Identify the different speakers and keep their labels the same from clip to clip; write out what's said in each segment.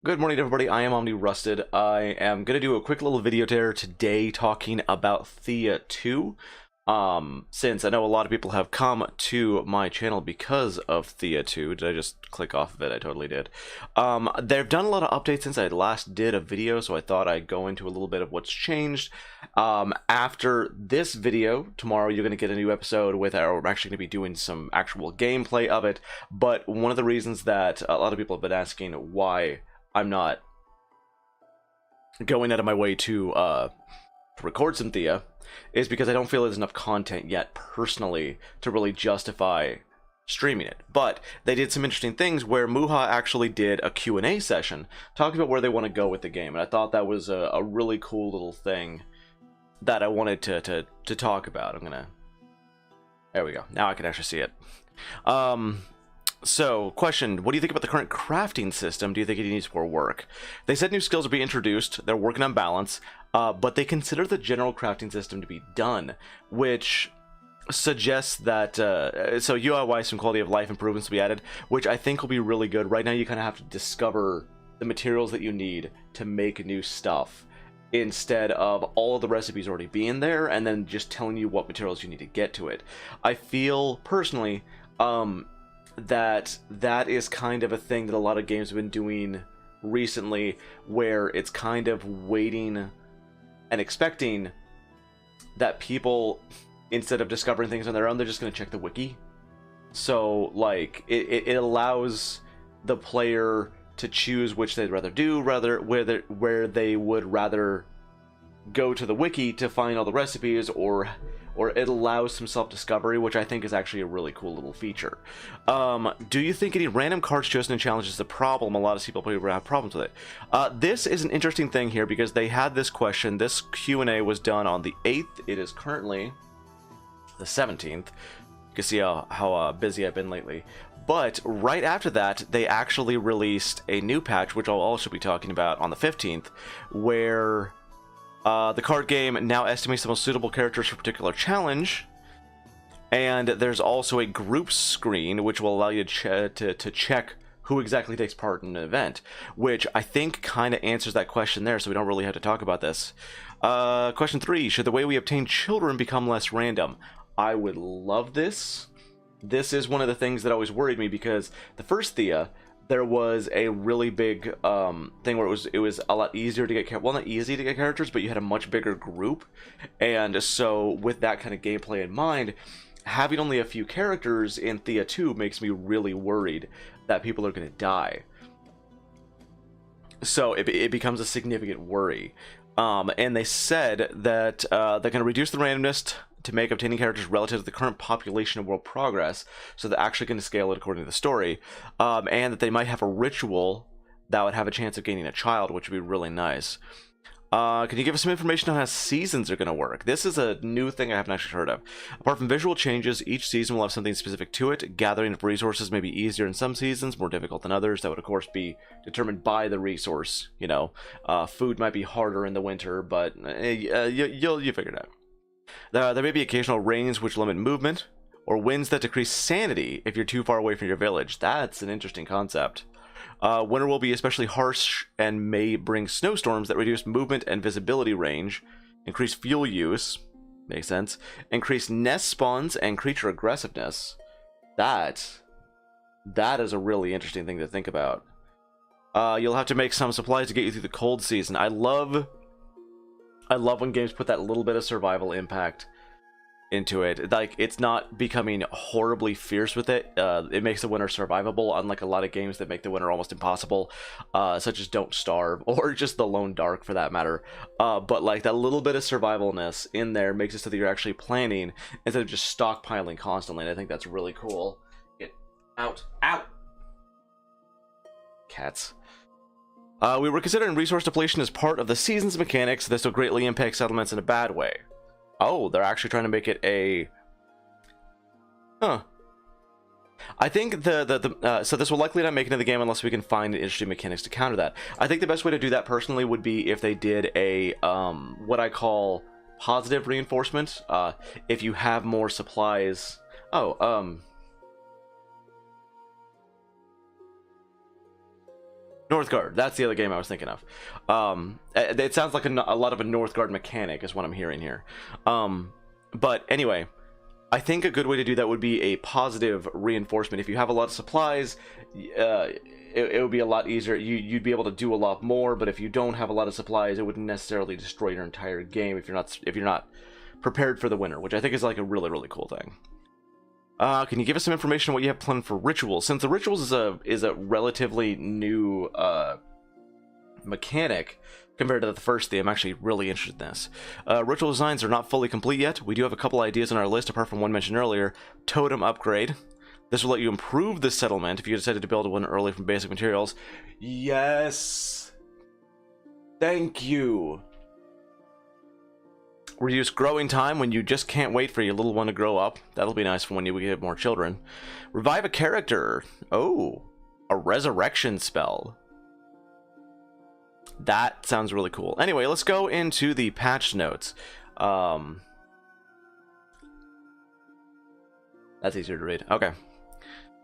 Speaker 1: Good morning, everybody. I am Omni Rusted. I am going to do a quick little video there today talking about Thea 2. Since I know a lot of people have come to my channel because of Thea 2. Did I just click off of it? I totally did. They've done a lot of updates since I last did a video, so I thought I'd go into a little bit of what's changed. After this video, tomorrow you're going to get a new episode with we're actually going to be doing some actual gameplay of it. But one of the reasons that a lot of people have been asking why I'm not going out of my way to record some Thea is because I don't feel there's enough content yet personally to really justify streaming it. But they did some interesting things where Muha actually did a Q&A session talking about where they want to go with the game, and I thought that was a really cool little thing that I wanted to talk about. There we go. Now I can actually see it. So, question, what do you think about the current crafting system? Do you think it needs more work? They said new skills will be introduced, they're working on balance, but they consider the general crafting system to be done, which suggests that, so UI-wise, some quality of life improvements will be added, which I think will be really good. Right now you kind of have to discover the materials that you need to make new stuff, instead of all of the recipes already being there, and then just telling you what materials you need to get to it. I feel, personally, that is kind of a thing that a lot of games have been doing recently, where it's kind of waiting and expecting that people, instead of discovering things on their own, they're just going to check the wiki. So, like, it allows the player to choose which they'd rather do, where they would rather go to the wiki to find all the recipes, or it allows some self-discovery, which I think is actually a really cool little feature. Do you think any random cards chosen in challenges is a problem? A lot of people probably have problems with it. This is an interesting thing here because they had this question. This Q&A was done on the 8th. It is currently the 17th. You can see how busy I've been lately. But right after that, they actually released a new patch, which I'll also be talking about on the 15th, where the card game now estimates the most suitable characters for a particular challenge, and there's also a group screen which will allow you to check who exactly takes part in an event, which I think kind of answers that question there, so we don't really have to talk about this. Question 3, should the way we obtain children become less random? I would love this. This is one of the things that always worried me, because the first Thea, there was a really big thing where it was a lot easier to get, well, not easy to get characters, but you had a much bigger group. And so with that kind of gameplay in mind, having only a few characters in Thea 2 makes me really worried that people are going to die. So it becomes a significant worry. And they said that they're going to reduce the randomness to make obtaining characters relative to the current population of world progress, so they're actually going to scale it according to the story, and that they might have a ritual that would have a chance of gaining a child, which would be really nice. Can you give us some information on how seasons are going to work? This is a new thing I haven't actually heard of. Apart from visual changes, each season will have something specific to it. Gathering of resources may be easier in some seasons, more difficult than others. That would, of course, be determined by the resource. You know, food might be harder in the winter, but you'll figure it out. There may be occasional rains which limit movement, or winds that decrease sanity if you're too far away from your village. That's an interesting concept. Winter will be especially harsh and may bring snowstorms that reduce movement and visibility range, increase fuel use, makes sense, increase nest spawns and creature aggressiveness. That is a really interesting thing to think about. You'll have to make some supplies to get you through the cold season. I love when games put that little bit of survival impact into it. Like, it's not becoming horribly fierce with it. It makes the winter survivable, unlike a lot of games that make the winter almost impossible, such as Don't Starve, or just The Lone Dark for that matter. But like, that little bit of survivalness in there makes it so that you're actually planning instead of just stockpiling constantly, and I think that's really cool. Get out. Cats. We were considering resource depletion as part of the season's mechanics. This will greatly impact settlements in a bad way. Oh, they're actually trying to make it a... Huh. I think so this will likely not make it into the game unless we can find interesting mechanics to counter that. I think the best way to do that personally would be if they did a, what I call positive reinforcement. If you have more supplies... Oh, Northgard, that's the other game I was thinking of. It sounds like a lot of a Northgard mechanic is what I'm hearing here. But anyway, I think a good way to do that would be a positive reinforcement. If you have a lot of supplies, it would be a lot easier. You'd be able to do a lot more. But if you don't have a lot of supplies, it wouldn't necessarily destroy your entire game if you're not prepared for the winter, which I think is like a really, really cool thing. Can you give us some information on what you have planned for rituals? Since the rituals is a relatively new mechanic compared to the first theme, I'm actually really interested in this. Ritual designs are not fully complete yet. We do have a couple ideas on our list, apart from one mentioned earlier, Totem Upgrade. This will let you improve the settlement if you decided to build one early from basic materials. Yes! Thank you! Reduce growing time when you just can't wait for your little one to grow up. That'll be nice for when you get more children. Revive a character. Oh, a resurrection spell. That sounds really cool. Anyway, let's go into the patch notes. That's easier to read. Okay.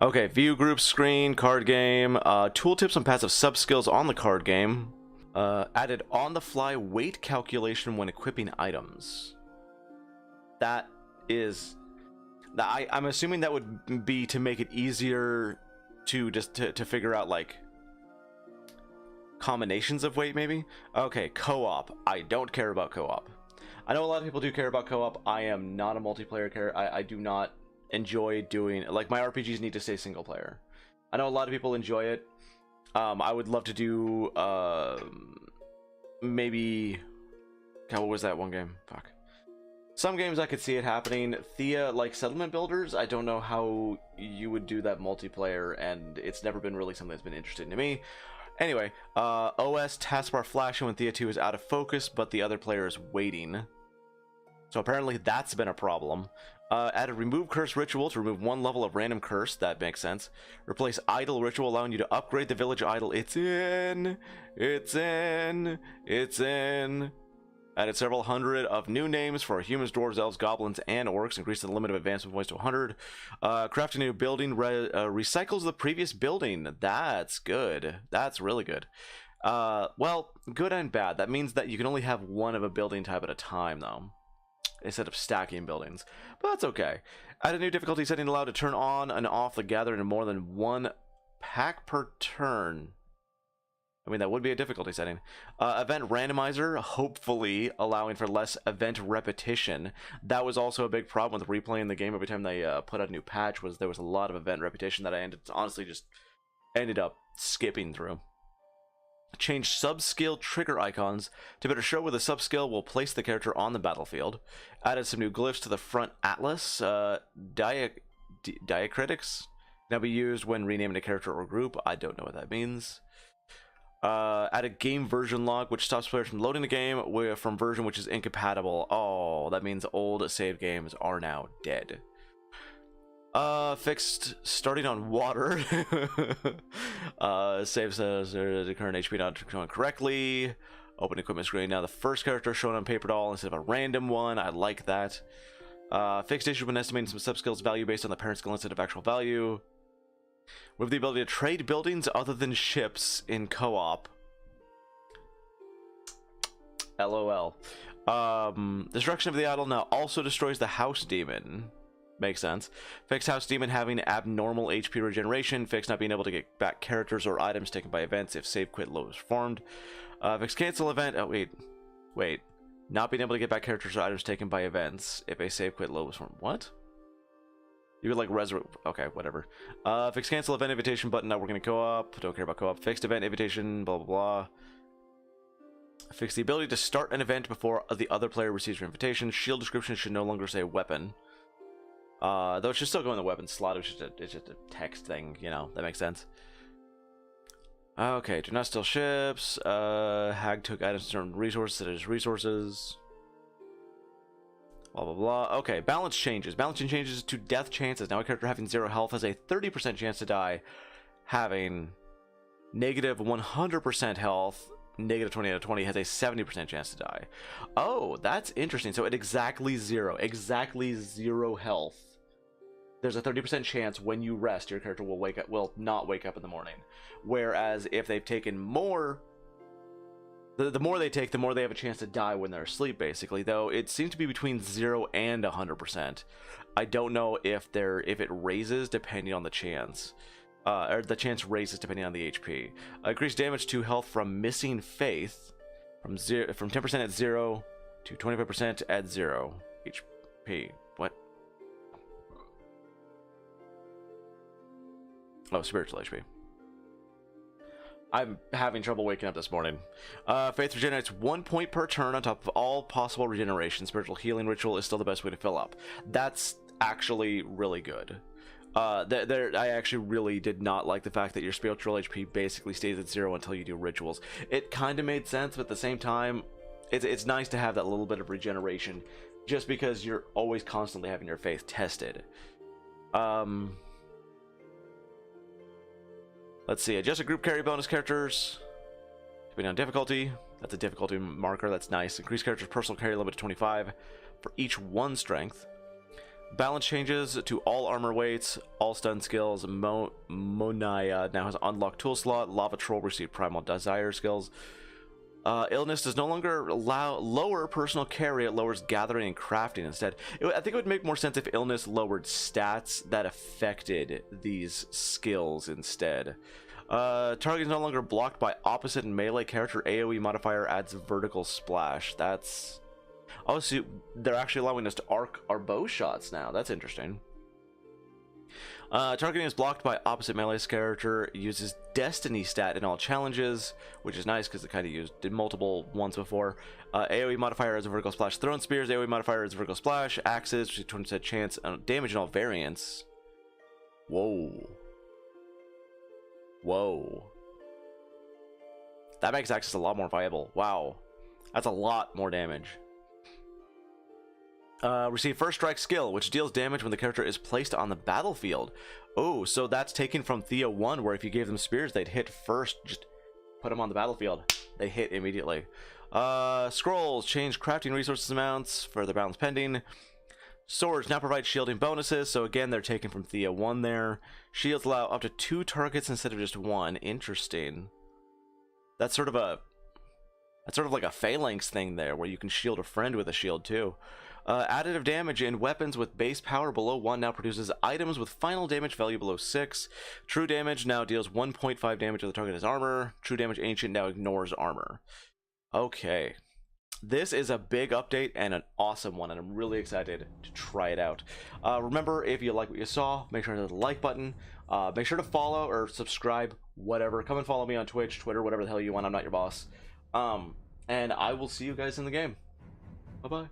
Speaker 1: Okay, view group screen, card game, tooltips and passive sub-skills on the card game. Added on-the-fly weight calculation when equipping items. That is... I'm assuming that would be to make it easier to just to figure out, like, combinations of weight, maybe? Okay, co-op. I don't care about co-op. I know a lot of people do care about co-op. I am not a multiplayer character. I do not enjoy doing... Like, my RPGs need to stay single player. I know a lot of people enjoy it. I would love to do, maybe... God, what was that one game? Fuck. Some games I could see it happening. Thea, like Settlement Builders, I don't know how you would do that multiplayer, and it's never been really something that's been interesting to me. Anyway, OS taskbar flashing when Thea 2 is out of focus, but the other player is waiting. So apparently that's been a problem. Added remove curse ritual to remove one level of random curse. That makes sense. Replace idol ritual, allowing you to upgrade the village idol. It's in. Added several hundred of new names for humans, dwarves, elves, goblins, and orcs. Increased the limit of advancement points to 100. Craft a new building. Recycles the previous building. That's good. That's really good. Well, good and bad. That means that you can only have one of a building type at a time, though, instead of stacking buildings. But that's okay. Add a new difficulty setting allowed to turn on and off the gathering in more than one pack per turn. I mean, that would be a difficulty setting. Event randomizer, hopefully allowing for less event repetition. That was also a big problem with replaying the game every time they put out a new patch, was there was a lot of event repetition that I honestly just ended up skipping through. Change sub-skill trigger icons to better show where the sub-skill will place the character on the battlefield. Added some new glyphs to the front atlas. Diacritics now be used when renaming a character or group. I don't know what that means. Added game version log, which stops players from loading the game from version which is incompatible. Oh, that means old save games are now dead. Fixed starting on water. Save says the current HP not showing correctly. Open equipment screen. Now the first character shown on paper doll instead of a random one. I like that. Fixed issue when estimating some sub-skills value based on the parent skill instead of actual value. With the ability to trade buildings other than ships in co-op. LOL. Destruction of the idol now also destroys the house demon. Makes sense. Fixed house demon having abnormal HP regeneration. Fixed not being able to get back characters or items taken by events if save quit low is formed. Fixed cancel event. Oh, wait. Not being able to get back characters or items taken by events if a save quit low is formed. What? You would like resurrect. Okay, whatever. Fixed cancel event invitation button not working in co-op. Don't care about co-op. Fixed event invitation. Blah blah blah. Fixed the ability to start an event before the other player receives your invitation. Shield description should no longer say weapon. Though it should still go in the weapon slot. It's just a text thing, you know. That makes sense. Okay, do not steal ships. Hag took items from resources such as resources. Blah blah blah. Okay, balance changes. Balancing changes to death chances. Now a character having 0 health has a 30% chance to die. Having negative 100% health, negative 20 out of 20, has a 70% chance to die. Oh, that's interesting. So at exactly 0 health, there's a 30% chance when you rest, your character will not wake up in the morning. Whereas if they've taken more, the more they take, the more they have a chance to die when they're asleep, basically. Though it seems to be between 0 and 100%. I don't know if it raises depending on the chance. Or the chance raises depending on the HP. Increased damage to health from missing faith from 10% at 0 to 25% at 0 HP. What? Oh, spiritual HP. I'm having trouble waking up this morning. Faith regenerates 1 point per turn on top of all possible regeneration. Spiritual healing ritual is still the best way to fill up. That's actually really good. I actually really did not like the fact that your spiritual HP basically stays at 0 until you do rituals. It kind of made sense, but at the same time, it's nice to have that little bit of regeneration, just because you're always constantly having your faith tested. Let's see. Adjust a group carry bonus characters depending on difficulty. That's a difficulty marker. That's nice. Increase character's personal carry limit to 25 for each 1 strength. Balance changes to all armor weights, all stun skills. Monaya now has unlocked tool slot. Lava Troll received primal desire skills. Illness does no longer allow lower personal carry. It lowers gathering and crafting instead. I think it would make more sense if illness lowered stats that affected these skills instead. Target is no longer blocked by opposite and melee character. AoE modifier adds vertical splash. That's... Oh, so they're actually allowing us to arc our bow shots now. That's interesting. Targeting is blocked by opposite melee character. Uses Destiny stat in all challenges, which is nice because it kind of did multiple ones before. AoE modifier has a vertical splash. Thrown spears, AoE modifier has a vertical splash. Axes, which is 20% chance damage in all variants. Whoa. Whoa. That makes Axes a lot more viable. Wow. That's a lot more damage. Receive first strike skill, which deals damage when the character is placed on the battlefield. Oh, so that's taken from Thea 1, where if you gave them spears, they'd hit first. Just put them on the battlefield. They hit immediately. Scrolls change crafting resources amounts for the balance pending. Swords now provide shielding bonuses, so again they're taken from Thea 1 there. Shields allow up to 2 targets instead of just 1. Interesting. That's sort of like a phalanx thing there, where you can shield a friend with a shield too. Additive damage in weapons with base power below 1 now produces items with final damage value below 6. True damage now deals 1.5 damage to the target's armor. True damage ancient now ignores armor. Okay. This is a big update and an awesome one, and I'm really excited to try it out. Remember, if you like what you saw, make sure to hit the like button. Make sure to follow or subscribe, whatever. Come and follow me on Twitch, Twitter, whatever the hell you want. I'm not your boss. And I will see you guys in the game. Bye-bye.